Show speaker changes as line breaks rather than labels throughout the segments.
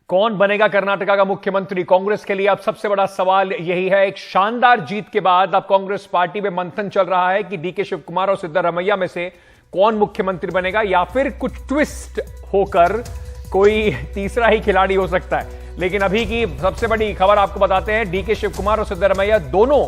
कौन बनेगा कर्नाटका का मुख्यमंत्री? कांग्रेस के लिए अब सबसे बड़ा सवाल यही है। एक शानदार जीत के बाद अब कांग्रेस पार्टी में मंथन चल रहा है कि डीके शिवकुमार और सिद्धरमैया में से कौन मुख्यमंत्री बनेगा, या फिर कुछ ट्विस्ट होकर कोई तीसरा ही खिलाड़ी हो सकता है। लेकिन अभी की सबसे बड़ी खबर आपको बताते हैं, डीके शिवकुमार और सिद्धरमैया दोनों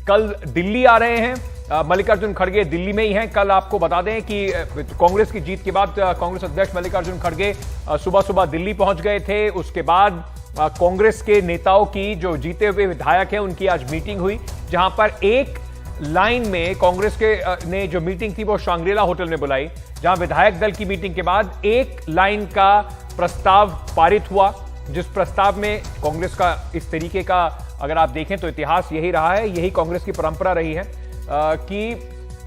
कल दिल्ली आ रहे हैं। मल्लिकार्जुन खड़गे दिल्ली में ही हैं। कल आपको बता दें कि कांग्रेस की जीत के बाद कांग्रेस अध्यक्ष मल्लिकार्जुन खड़गे सुबह सुबह दिल्ली पहुंच गए थे। उसके बाद कांग्रेस के नेताओं की, जो जीते हुए विधायक हैं, उनकी आज मीटिंग हुई, जहां पर एक लाइन में कांग्रेस के ने जो मीटिंग थी वो शांग्रीला होटल में बुलाई, जहां विधायक दल की मीटिंग के बाद एक लाइन का प्रस्ताव पारित हुआ, जिस प्रस्ताव में कांग्रेस का इस तरीके का अगर आप देखें तो इतिहास यही रहा है, यही कांग्रेस की परंपरा रही है कि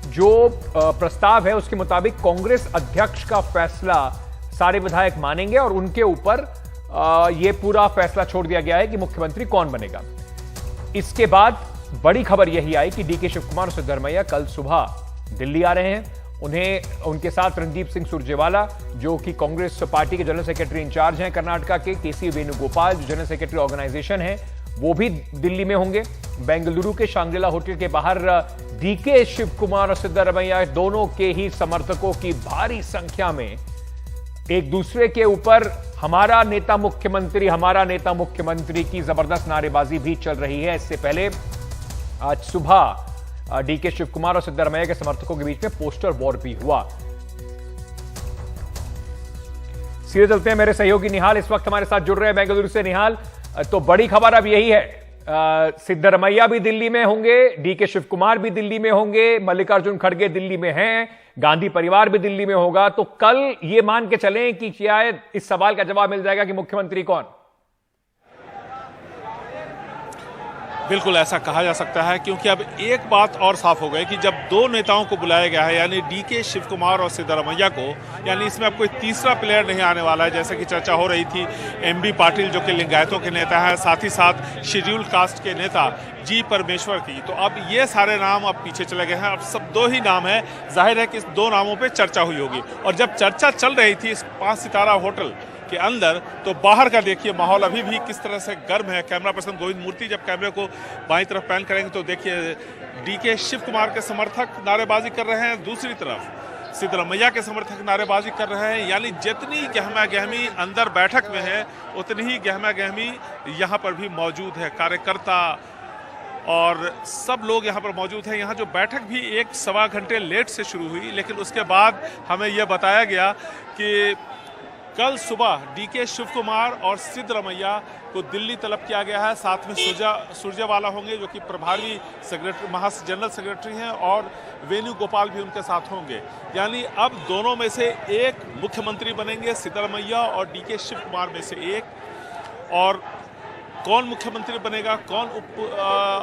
जो प्रस्ताव है उसके मुताबिक कांग्रेस अध्यक्ष का फैसला सारे विधायक मानेंगे और उनके ऊपर यह पूरा फैसला छोड़ दिया गया है कि मुख्यमंत्री कौन बनेगा। इसके बाद बड़ी खबर यही आई कि डीके शिवकुमार और सिद्धरमैया कल सुबह दिल्ली आ रहे हैं। उन्हें उनके साथ रणदीप सिंह सुरजेवाला, जो कि कांग्रेस पार्टी के जनरल सेक्रेटरी इंचार्ज हैं कर्नाटका के, केसी वेणुगोपाल जो जनरल सेक्रेटरी ऑर्गेनाइजेशन है, वो भी दिल्ली में होंगे। बेंगलुरु के शांग्रीला होटल के बाहर डीके शिवकुमार और सिद्धरमैया दोनों के ही समर्थकों की भारी संख्या में एक दूसरे के ऊपर हमारा नेता मुख्यमंत्री, हमारा नेता मुख्यमंत्री की जबरदस्त नारेबाजी भी चल रही है। इससे पहले आज सुबह डीके शिवकुमार और सिद्धरमैया के समर्थकों के बीच में पोस्टर वॉर भी हुआ। सीधे चलते हैं, मेरे सहयोगी निहाल इस वक्त हमारे साथ जुड़ रहे हैं बेंगलुरु से। निहाल, तो बड़ी खबर अब यही है, सिद्धरमैया भी दिल्ली में होंगे, डीके शिवकुमार भी दिल्ली में होंगे, मल्लिकार्जुन खड़गे दिल्ली में हैं, गांधी परिवार भी दिल्ली में होगा। तो कल ये मान के चलें कि शायद इस सवाल का जवाब मिल जाएगा कि मुख्यमंत्री कौन?
बिल्कुल ऐसा कहा जा सकता है, क्योंकि अब एक बात और साफ हो गई कि जब दो नेताओं को बुलाया गया है, यानी डीके शिवकुमार और सिद्धरमैया को, यानी इसमें अब कोई तीसरा प्लेयर नहीं आने वाला है। जैसे कि चर्चा हो रही थी एमबी पाटिल जो कि लिंगायतों के नेता हैं, साथ ही साथ शेड्यूल्ड कास्ट के नेता जी परमेश्वर की, तो अब ये सारे नाम अब पीछे चले गए हैं। अब सब दो ही नाम है, जाहिर है कि इस दो नामों पे चर्चा हुई होगी। और जब चर्चा चल रही थी इस 5 सितारा होटल के अंदर, तो बाहर का देखिए माहौल अभी भी किस तरह से गर्म है। कैमरा पर्सन गोविंद मूर्ति जब कैमरे को बाईं तरफ पैन करेंगे तो देखिए डीके शिवकुमार के समर्थक नारेबाजी कर रहे हैं, दूसरी तरफ सिद्धरमैया के समर्थक नारेबाजी कर रहे हैं। यानी जितनी गहमा गहमी अंदर बैठक में है, उतनी ही गहमा गहमी यहाँ पर भी मौजूद है। कार्यकर्ता और सब लोग यहाँ पर मौजूद हैं। यहाँ जो बैठक भी 1-1.25 घंटे लेट से शुरू हुई, लेकिन उसके बाद हमें यह बताया गया कि कल सुबह डीके शिवकुमार और सिद्धरमैया को दिल्ली तलब किया गया है। साथ में सुरजेवाला होंगे जो कि प्रभारी सेक्रेटरी, जनरल सेक्रेटरी हैं, और वेणुगोपाल भी उनके साथ होंगे। यानी अब दोनों में से एक मुख्यमंत्री बनेंगे, सिद्धरमैया और डीके शिवकुमार में से एक। और कौन मुख्यमंत्री बनेगा, कौन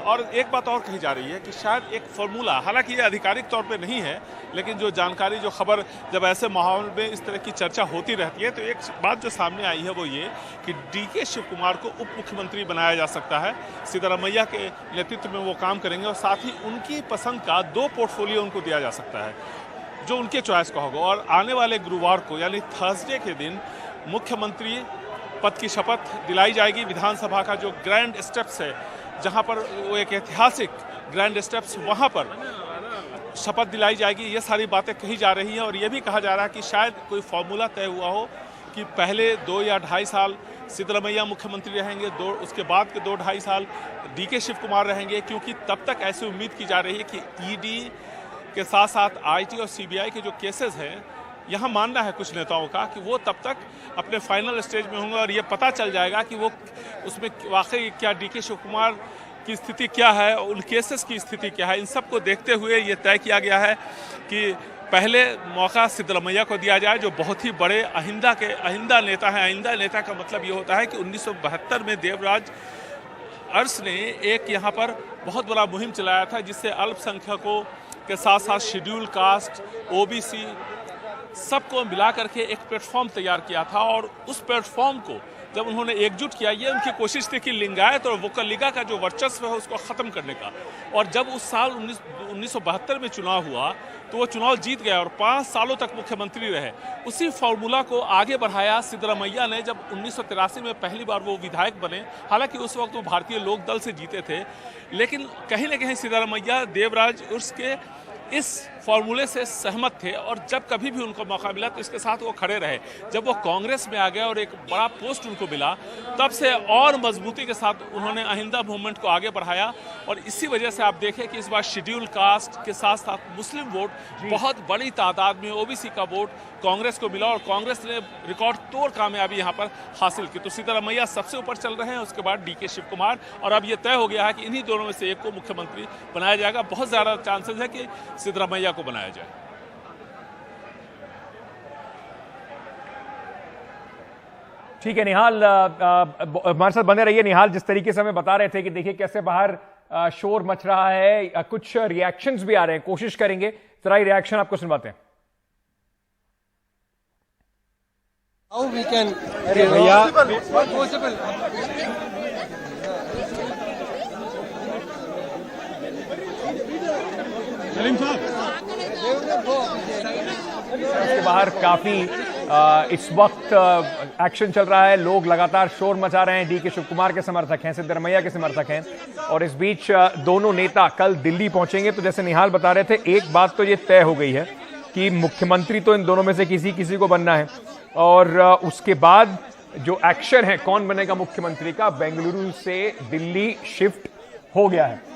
और एक बात और कही जा रही है कि शायद एक फॉर्मूला, हालांकि ये आधिकारिक तौर पे नहीं है, लेकिन जो जानकारी, जो खबर, जब ऐसे माहौल में इस तरह की चर्चा होती रहती है, तो एक बात जो सामने आई है वो ये कि डीके शिवकुमार को उप मुख्यमंत्री बनाया जा सकता है। सिद्धरमैया के नेतृत्व में वो काम करेंगे और साथ ही उनकी पसंद का 2 पोर्टफोलियो उनको दिया जा सकता है जो उनके चॉइस का होगा। और आने वाले गुरुवार को, यानी थर्सडे के दिन, मुख्यमंत्री पद की शपथ दिलाई जाएगी। विधानसभा का जो ग्रैंड स्टेप्स है, जहां पर वो एक ऐतिहासिक ग्रैंड स्टेप्स, वहां पर शपथ दिलाई जाएगी। ये सारी बातें कही जा रही हैं और ये भी कहा जा रहा है कि शायद कोई फॉर्मूला तय हुआ हो कि पहले 2 या 2.5 साल सिद्धरमैया मुख्यमंत्री रहेंगे, उसके बाद के 2-2.5 साल डीके शिवकुमार रहेंगे, क्योंकि तब तक ऐसी उम्मीद की जा रही है कि ईडी के साथ साथ आईटी और सीबीआई के जो केसेस हैं, यहाँ मानना है कुछ नेताओं का कि वो तब तक अपने फाइनल स्टेज में होंगे और ये पता चल जाएगा कि वो उसमें वाकई क्या डीके शिवकुमार की स्थिति क्या है, उन केसेस की स्थिति क्या है। इन सब को देखते हुए ये तय किया गया है कि पहले मौका सिद्धरमैया को दिया जाए, जो बहुत ही बड़े अहिंदा नेता हैं। अहिंदा नेता का मतलब ये होता है कि 1972 में देवराज अरस ने एक यहाँ पर बहुत बड़ा मुहिम चलाया था, जिससे अल्पसंख्यकों के साथ साथ शेड्यूल कास्ट, ओबीसी सबको मिला करके एक प्लेटफॉर्म तैयार किया था। और उस प्लेटफॉर्म को जब उन्होंने एकजुट किया, ये उनकी कोशिश थी कि लिंगायत और वोकलिगा का जो वर्चस्व है उसको खत्म करने का। और जब उस साल 1972 में चुनाव हुआ तो वो चुनाव जीत गया और 5 सालों तक मुख्यमंत्री रहे। उसी फॉर्मूला को आगे बढ़ाया सिद्धरमैया ने जब 1983 में पहली बार वो विधायक बने। हालांकि उस वक्त वो भारतीय लोक दल से जीते थे, लेकिन कहीं ना कहीं सिद्धरमैया देवराज उर्स के इस फॉर्मूले से सहमत थे और जब कभी भी उनको मौका मिला तो इसके साथ वो खड़े रहे। जब वो कांग्रेस में आ गए और एक बड़ा पोस्ट उनको मिला, तब से और मजबूती के साथ उन्होंने अहिंसा मूवमेंट को आगे बढ़ाया। और इसी वजह से आप देखें कि इस बार शेड्यूल कास्ट के साथ साथ मुस्लिम वोट बहुत बड़ी तादाद में, ओबीसी का वोट कांग्रेस को मिला और कांग्रेस ने रिकॉर्ड तोड़ कामयाबी यहाँ पर हासिल की। तो सिद्धरमैया सबसे ऊपर चल रहे हैं, उसके बाद डीके शिव कुमार, और अब ये तय हो गया है कि इन्हीं दोनों में से एक को मुख्यमंत्री बनाया जाएगा। बहुत ज़्यादा चांसेस है कि सिद्धरमैया को बनाया जाए।
ठीक है निहाल, हमारे साथ बने रहिए। निहाल, जिस तरीके से हमें बता रहे थे कि देखिए कैसे बाहर शोर मच रहा है, कुछ रिएक्शंस भी आ रहे हैं, कोशिश करेंगे जरा ये रिएक्शन आपको सुनवाते हैं।
How we can
उसके बाहर काफी इस वक्त एक्शन चल रहा है, लोग लगातार शोर मचा रहे हैं। डीके शिव कुमार के समर्थक हैं, सिद्धरमैया के समर्थक हैं, और इस बीच दोनों नेता कल दिल्ली पहुंचेंगे। तो जैसे निहाल बता रहे थे, एक बात तो ये तय हो गई है कि मुख्यमंत्री तो इन दोनों में से किसी को बनना है, और उसके बाद जो एक्शन है कौन बनेगा मुख्यमंत्री का, बेंगलुरु से दिल्ली शिफ्ट हो गया है।